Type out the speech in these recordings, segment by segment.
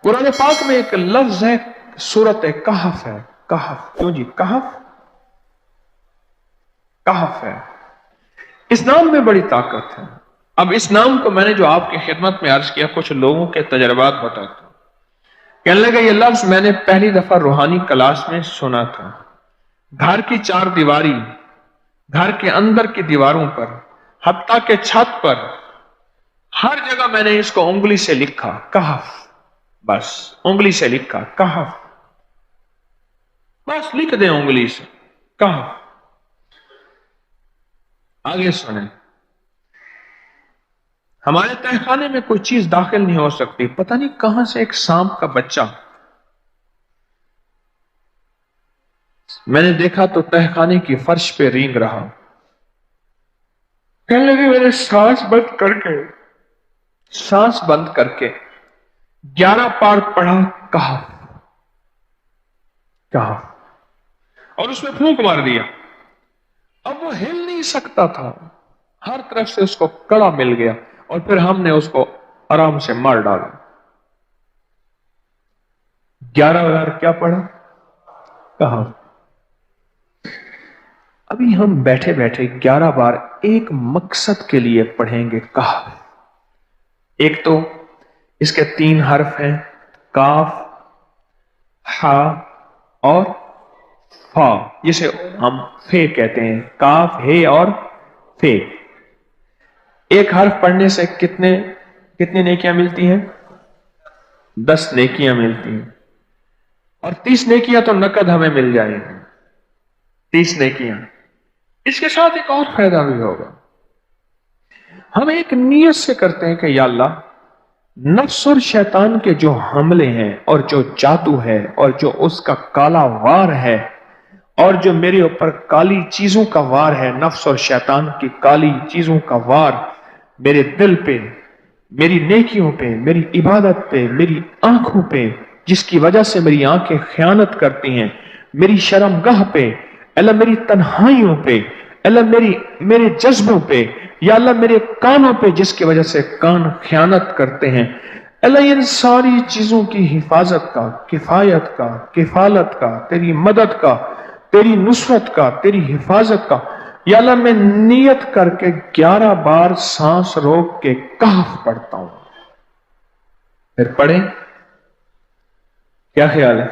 कुरान पाक में एक लफ्ज है, सूरत कहफ है। कहफ, क्यों जी? कहफ, कहफ है। इस नाम में बड़ी ताकत है। अब इस नाम को मैंने जो आपकी खिदमत में अर्ज किया, कुछ लोगों के तजर्बात बताता हूं। कहने लगा ये लफ्ज मैंने पहली दफा रूहानी क्लास में सुना था। घर की चार दीवारी, घर के अंदर की दीवारों पर, हत्ता के छत पर, हर जगह मैंने इसको उंगली से लिखा, कहफ। बस उंगली से लिखा, कहफ। बस लिख दे उंगली से, कहफ। आगे सुने, हमारे तहखाने में कोई चीज दाखिल नहीं हो सकती। पता नहीं कहां से एक सांप का बच्चा मैंने देखा तो तहखाने की फर्श पे रेंग रहा। कहने लगे मैंने सांस बंद करके 11 पार पढ़ा, कहफ, कहफ, और उसमें फूंक मार दिया। अब वो हिल नहीं सकता था, हर तरफ से उसको कड़ा मिल गया, और फिर हमने उसको आराम से मार डाला। 11 बार क्या पढ़ा? कहफ। अभी हम बैठे बैठे 11 बार एक मकसद के लिए पढ़ेंगे, कहफ। एक तो इसके 3 हर्फ हैं, काफ, हा और फा, जिसे हम फे कहते हैं। काफ, हे और फे। एक हर्फ पढ़ने से कितनी नेकियां मिलती हैं? 10 नेकियां मिलती हैं, और 30 नेकियां तो नकद हमें मिल जाएंगी। 30 नेकियां। इसके साथ एक और फायदा भी होगा। हम एक नियत से करते हैं कि या अल्लाह, नफ्स और शैतान के जो हमले हैं, और जो जादू है, और जो उसका काला वार है, और जो मेरे ऊपर काली चीजों का वार है, नफ्स और शैतान की काली चीजों का वार मेरे दिल पे, मेरी नेकियों पे, मेरी इबादत पे, मेरी आंखों पे, जिसकी वजह से मेरी आंखें खयानत करती हैं, मेरी शर्मगाह पे, अल्लाह मेरी तन्हाइयों पे, अल्लाह मेरे जज्बों पे, या अल्लाह मेरे कानों पे, जिसकी वजह से कान खयानत करते हैं, अल्लाह इन सारी चीजों की हिफाजत का, किफायत का, किफालत का, तेरी मदद का, तेरी नुसरत का, तेरी हिफाजत का, या अल्लाह मैं नियत करके 11 बार सांस रोक के कहफ पढ़ता हूं। फिर पढ़े, क्या ख्याल है?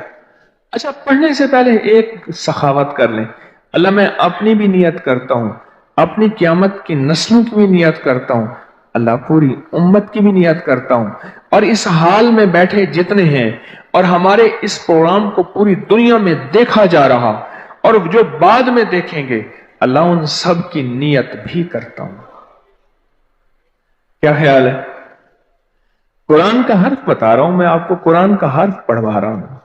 अच्छा, पढ़ने से पहले एक सखावत कर लें। अल्लाह मैं अपनी भी नियत करता हूं, अपनी क़यामत की नस्लों की भी नियत करता हूं, अल्लाह पूरी उम्मत की भी नियत करता हूं, और इस हाल में बैठे जितने हैं, और हमारे इस प्रोग्राम को पूरी दुनिया में देखा जा रहा, और जो बाद में देखेंगे, अल्लाह उन सब की नियत भी करता हूं। क्या ख्याल है? कुरान का हर्फ बता रहा हूं मैं आपको, कुरान का हर्फ पढ़वा रहा हूं।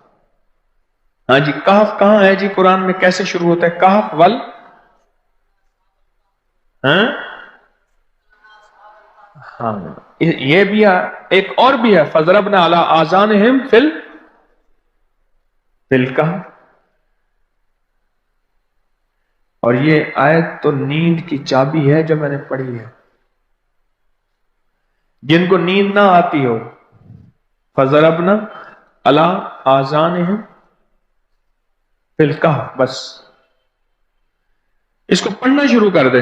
हाँ जी, कहफ कहां है जी? कुरान में कैसे शुरू होता है? कहफ वल, हाँ, ये भी है। एक और भी है, फजरबना अला आज़ानिहिम फिल कहफ। और ये आयत तो नींद की चाबी है जो मैंने पढ़ी है। जिनको नींद ना आती हो, फजरबना अला आज़ानिहिम फिल कहफ, बस इसको पढ़ना शुरू कर दे।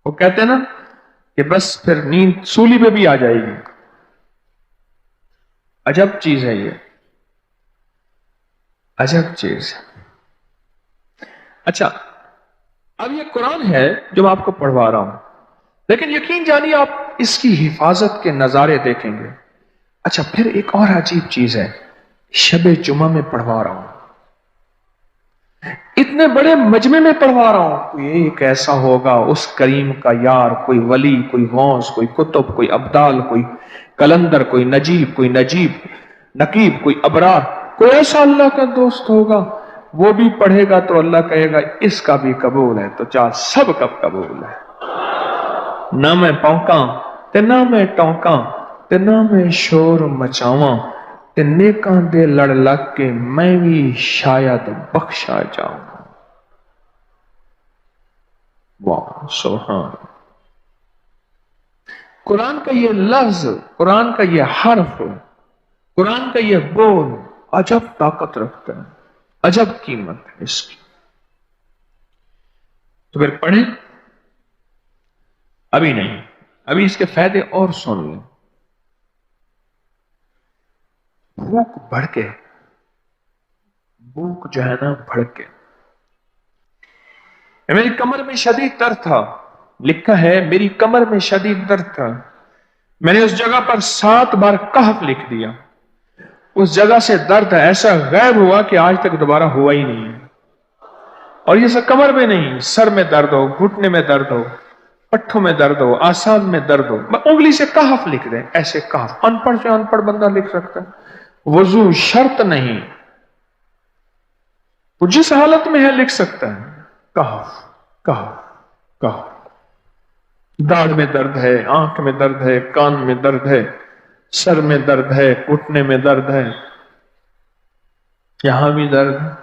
वो कहते हैं ना कि बस फिर नींद सूली पे भी आ जाएगी। अजब चीज है ये, अजब चीज। अच्छा, अब ये कुरान है जो मैं आपको पढ़वा रहा हूं, लेकिन यकीन जानिए आप इसकी हिफाजत के नजारे देखेंगे। अच्छा, फिर एक और अजीब चीज है, शबे जुमा में पढ़वा रहा हूं, इतने बड़े मजमे में पढ़वा रहा हूं। कोई एक ऐसा होगा उस करीम का यार, कोई वली, कोई गौस, कोई कुतुब, कोई अब्दाल, कोई कलंदर, कोई नजीब, कोई नकीब, कोई अबरार, कोई ऐसा अल्लाह का दोस्त होगा। वो भी पढ़ेगा तो अल्लाह कहेगा इसका भी कबूल है। तो चाह सब कब कबूल है। ना मैं पौका ते ना मैं टौका, ते ना मैं शोर मचावा, ते नेकां दे लड़ लग के मैं भी शायद बख्शा जाऊं। वाह सुभान। कुरान का ये लफ्ज, कुरान का ये हर्फ कुरान का यह बोल अजब ताकत रखता है, अजब कीमत है इसकी। तो फिर पढ़ें? अभी नहीं, अभी इसके फायदे और सुन लें। भूख भड़के, भूख जो है ना भड़के। मेरी कमर में शदीद दर्द था, लिखा है मेरी कमर में शदीद दर्द था, मैंने उस जगह पर 7 बार कहफ लिख दिया। उस जगह से दर्द ऐसा गायब हुआ कि आज तक दोबारा हुआ ही नहीं है। और ये सब कमर में नहीं, सर में दर्द हो, घुटने में दर्द हो, पट्ठों में दर्द हो, आसान में दर्द हो, उंगली से कहफ लिख दें, ऐसे कहफ। अनपढ़ से अनपढ़ बंदा लिख सकता है। वजू शर्त नहीं, वो जिस हालत में है लिख सकता है। कहफ कहफ कहफ। दाढ़ में दर्द है, आंख में दर्द है, कान में दर्द है, सर में दर्द है, घुटने में दर्द है, यहां भी दर्द है,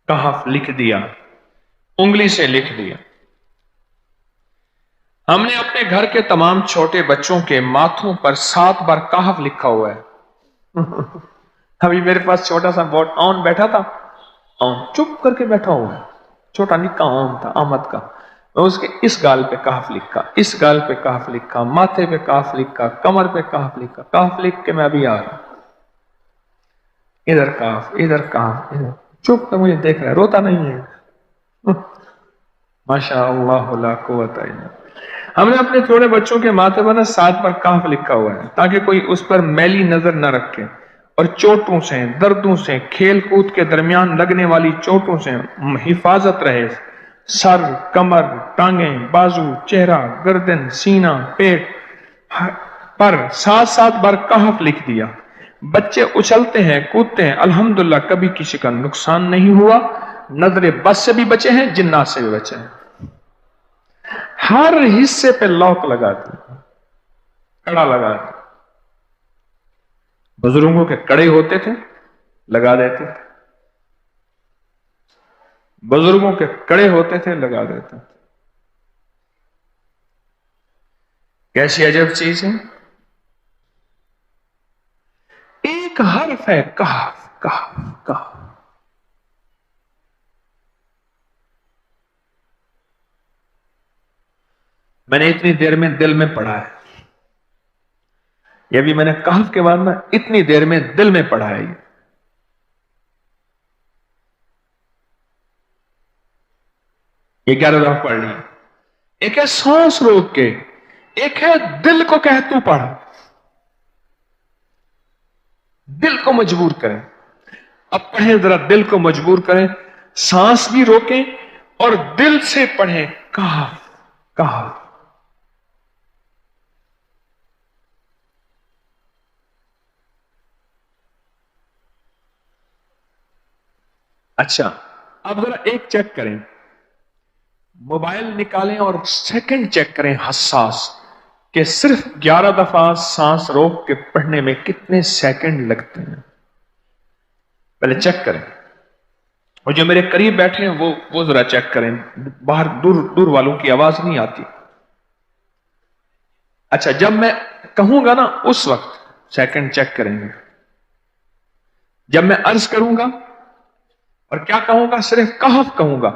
कहफ लिख दिया, उंगली से लिख दिया। हमने अपने घर के तमाम छोटे बच्चों के माथों पर 7 बार कहफ लिखा हुआ है। अभी मेरे पास छोटा सा बोर्ड ऑन बैठा था, ऑन चुप करके बैठा हुआ है, छोटा निक्का ऑन था आमद का। मैं उसके इस गाल पे कहफ लिखा, इस गाल पे कहफ लिखा, माथे पे कहफ लिखा, कमर पे कहफ लिखा, कहफ लिख के मैं अभी आ रहा हूं। इधर कहफ, इधर कहफ, इधर चुप तो मुझे देख रहा है, रोता नहीं है। माशा अल्लाह ला कुव्वता इल्ला। हमने अपने छोटे बच्चों के माथे पर 7 बार कहफ लिखा हुआ है ताकि कोई उस पर मैली नजर न रखे और चोटों से, दर्दों से, खेल कूद के दरमियान लगने वाली चोटों से हिफाजत रहे। सर, कमर, टांगें, बाजू, चेहरा, गर्दन, सीना, पेट पर 7-7 बार कहफ लिख दिया। बच्चे उछलते हैं, कूदते हैं, अल्हम्दुलिल्लाह कभी किसी का नुकसान नहीं हुआ। नजरे बस से भी बचे हैं, जिन्नात से भी बचे हैं। हर हिस्से पे लॉक लगा दिया, कड़ा लगा दिया। बुजुर्गों के कड़े होते थे, लगा देते थे। बुजुर्गों के कड़े होते थे, लगा देते थे। कैसी अजब चीज है। एक हर्फ है कहफ कहफ कहफ। मैंने इतनी देर में दिल में पढ़ा है, ये भी मैंने कहफ के बाद ना इतनी देर में दिल में पढ़ा है। ये 11 दफा पढ़ ली। एक है सांस रोक के, एक है दिल को कह तू पढ़। दिल को मजबूर करें। अब पढ़ें, जरा दिल को मजबूर करें, सांस भी रोकें और दिल से पढ़ें कहफ कहफ। अच्छा, अब जरा एक चेक करें, मोबाइल निकालें और सेकंड चेक करें हसास कि सिर्फ 11 दफा सांस रोक के पढ़ने में कितने सेकंड लगते हैं। पहले चेक करें, और जो मेरे करीब बैठे हैं वो जरा चेक करें, बाहर दूर दूर वालों की आवाज नहीं आती। अच्छा, जब मैं कहूंगा ना उस वक्त सेकंड चेक करेंगे। जब मैं अर्ज करूंगा और क्या कहूंगा, सिर्फ कहफ कहूंगा।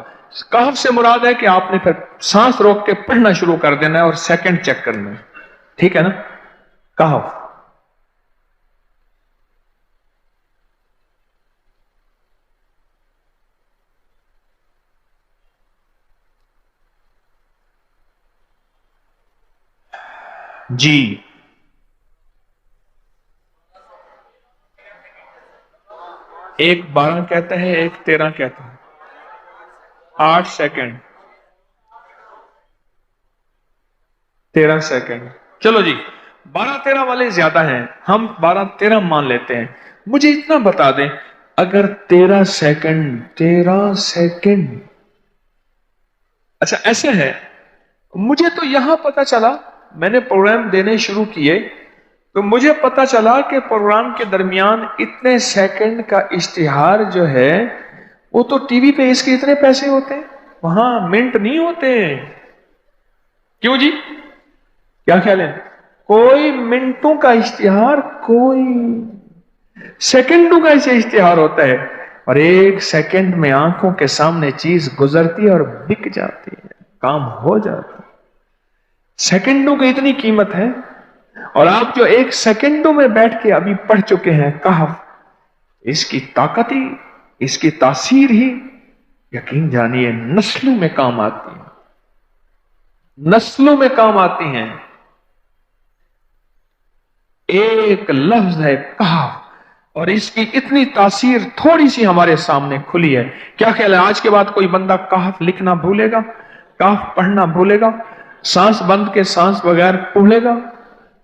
कहफ से मुराद है कि आपने फिर सांस रोक के पढ़ना शुरू कर देना है और सेकंड चेक करना है, ठीक है ना। कहफ। जी, एक 12 कहता है, एक 13 कहता है। 8 सेकंड, 13 सेकंड। चलो जी, 12-13 वाले ज्यादा हैं, हम 12-13 मान लेते हैं। मुझे इतना बता दें, अगर 13 सेकंड, अच्छा ऐसे है, मुझे तो यहां पता चला, मैंने प्रोग्राम देने शुरू किए तो मुझे पता चला कि प्रोग्राम के दरमियान इतने सेकंड का इश्तिहार जो है वो तो टीवी पे इसके इतने पैसे होते हैं, वहां मिनट नहीं होते। क्यों जी, क्या ख्याल है? कोई मिनटों का इश्तिहार, कोई सेकंडों का इसे इश्तिहार होता है, और एक सेकंड में आंखों के सामने चीज गुजरती है और बिक जाती है, काम हो जाता है। सेकंडों की इतनी कीमत है। और आप जो एक सेकंडों में बैठ के अभी पढ़ चुके हैं कहफ, इसकी ताकत ही, इसकी तासीर ही यकीन जानिए नस्लों में काम आती है, नस्लों में काम आती हैं। एक लफ्ज है कहफ, और इसकी इतनी तासीर थोड़ी सी हमारे सामने खुली है। क्या ख्याल है आज के बाद कोई बंदा कहफ लिखना भूलेगा, कहफ पढ़ना भूलेगा, सांस बंद के सांस बगैर भूलेगा?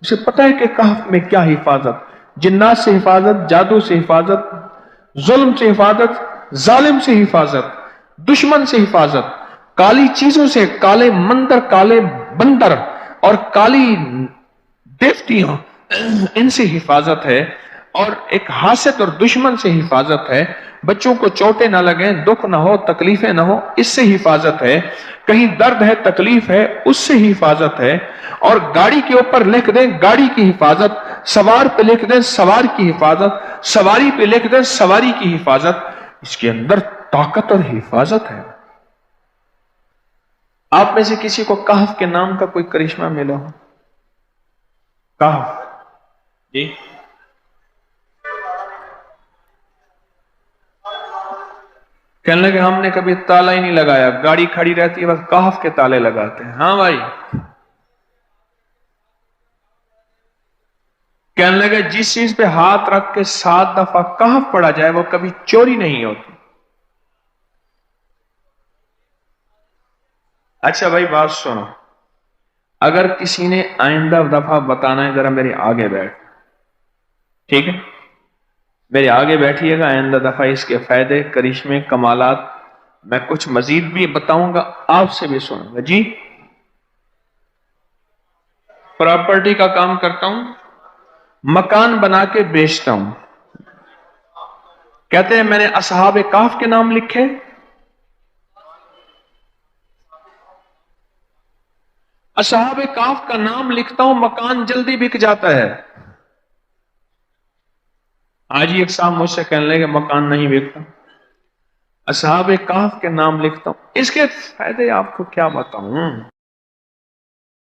उसे पता है कि कहफ में क्या हिफाजत, जिन्नात से हिफाजत, जादू से हिफाजत, जुल्म से हिफाजत, जालिम से हिफाजत, दुश्मन से हिफाजत, काली चीजों से, काले मंदिर, काले बंदर और काली देवतियां, इनसे हिफाजत है। और एक हासद और दुश्मन से हिफाजत है। बच्चों को चोटें ना लगे, दुख ना हो, तकलीफें ना हो, इससे हिफाजत है। कहीं दर्द है, तकलीफ है, उससे हिफाजत है। और गाड़ी के ऊपर लिख दें गाड़ी की हिफाजत, सवार पे लिख दें सवार की हिफाजत, सवारी पे लिख दें सवारी की हिफाजत। इसके अंदर ताकत और हिफाजत है। आप में से किसी को कहफ के नाम का कोई करिश्मा मिला हो? कहफ जी, कहने लगे हमने कभी ताला ही नहीं लगाया, गाड़ी खड़ी रहती है बस कहफ के ताले लगाते हैं। हाँ भाई, कहने लगे जिस चीज पे हाथ रख के 7 दफा कहफ पढ़ा जाए वो कभी चोरी नहीं होती। अच्छा भाई बात सुनो, अगर किसी ने आइंदा दफा बताना है, जरा मेरे आगे बैठ, ठीक है, मेरे आगे बैठिएगा। आइंदा दफा इसके फायदे, करिश्मे, कमालात मैं कुछ मजीद भी बताऊंगा, आपसे भी सुनूंगा। जी, प्रॉपर्टी का काम करता हूं, मकान बना के बेचता हूं। कहते हैं मैंने असहाबे काफ के नाम लिखे, असहाबे काफ का नाम लिखता हूं, मकान जल्दी बिक जाता है। आज ही एक साहब मुझसे कहने लगे मकान नहीं बिकता, असहाबे काफ के नाम लिखता हूं। इसके फायदे आपको क्या बताऊं,